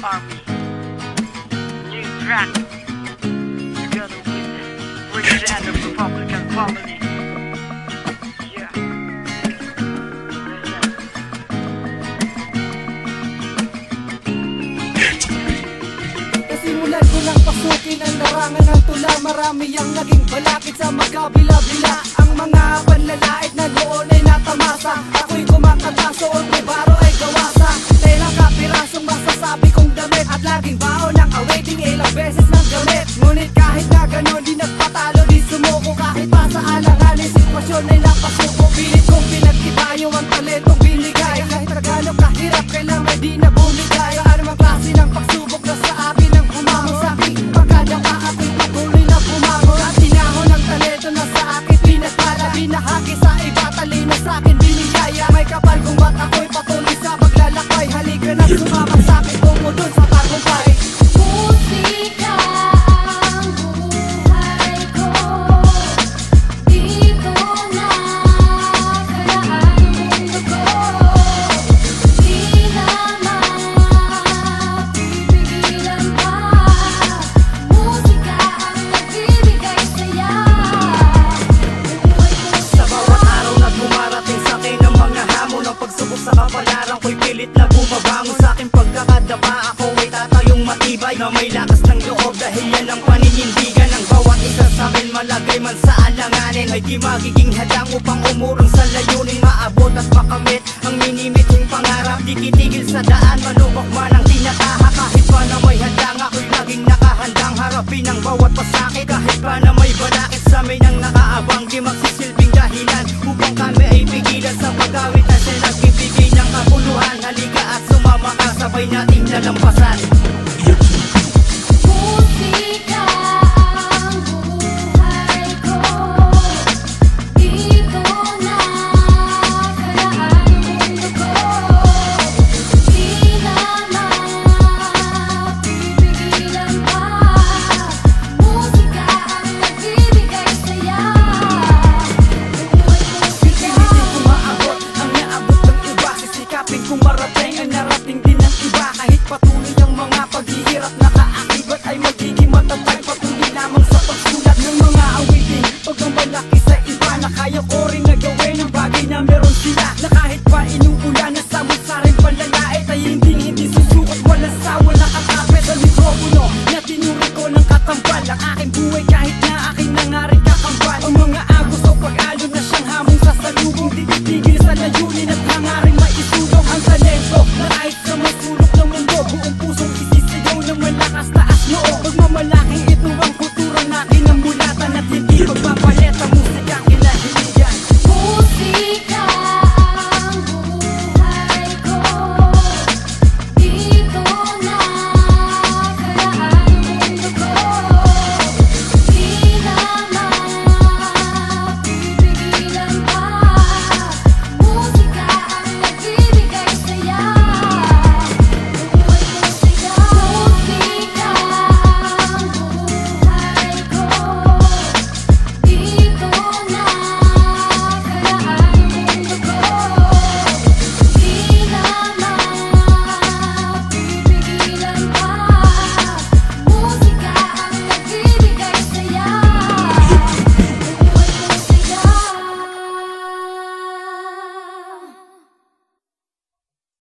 Army. New track. Together with British and the Republican family. Yeah. Kasimulan ko lang pasukin ang larangan ng tula. Marami ang naging balakid sa magkabila-bila. Ang mga panlalait na doon ay natamasa. Ako'y kumakanta soon, may baro ay gawasa. Telang kapirasong masasabi kong damit. At laging baon ng awaiting ilang beses ng gamit. Ngunit kahit na ganon di nagpatalo, di sumuko. Kahit pa sa alanganin sitwasyon ay napasuko. Pilit kong pinagtibayo ang talentong binigay. Kahit na gano'ng kahirap kailangan di na bumigay. Ano mang klase ng pagsubok na sa akin ang humamon sa akin. Pagkadapa ako'y patuloy na bumangon. At tinahon ang talento na sa akin pinagpala. Binahagi sa iba, talino sa akin binigaya. May kapal kung ba't ako'y patuloy sa paglalakbay. Halika na sumama sa akin tungo dun sa tagumpay. Musika ang buhay ko. Dito na karaan ang mundo ko. Di na mapipigilan pa. Musika ang nagbibigay saya. Buhay ko Sa bawat araw na dumarating sa akin ang mga hamon. Ang pagsubok sa kapalaran ko'y pilit na bumabangon. Sa aking pagkakadapa ako ay tatayong matibay. Na may lakas ng loob dahil yan ang paninindigan. Ang bawat isa sa amin malagay man sa alanganin. Ay di magiging hadang upang umurong sa layunin.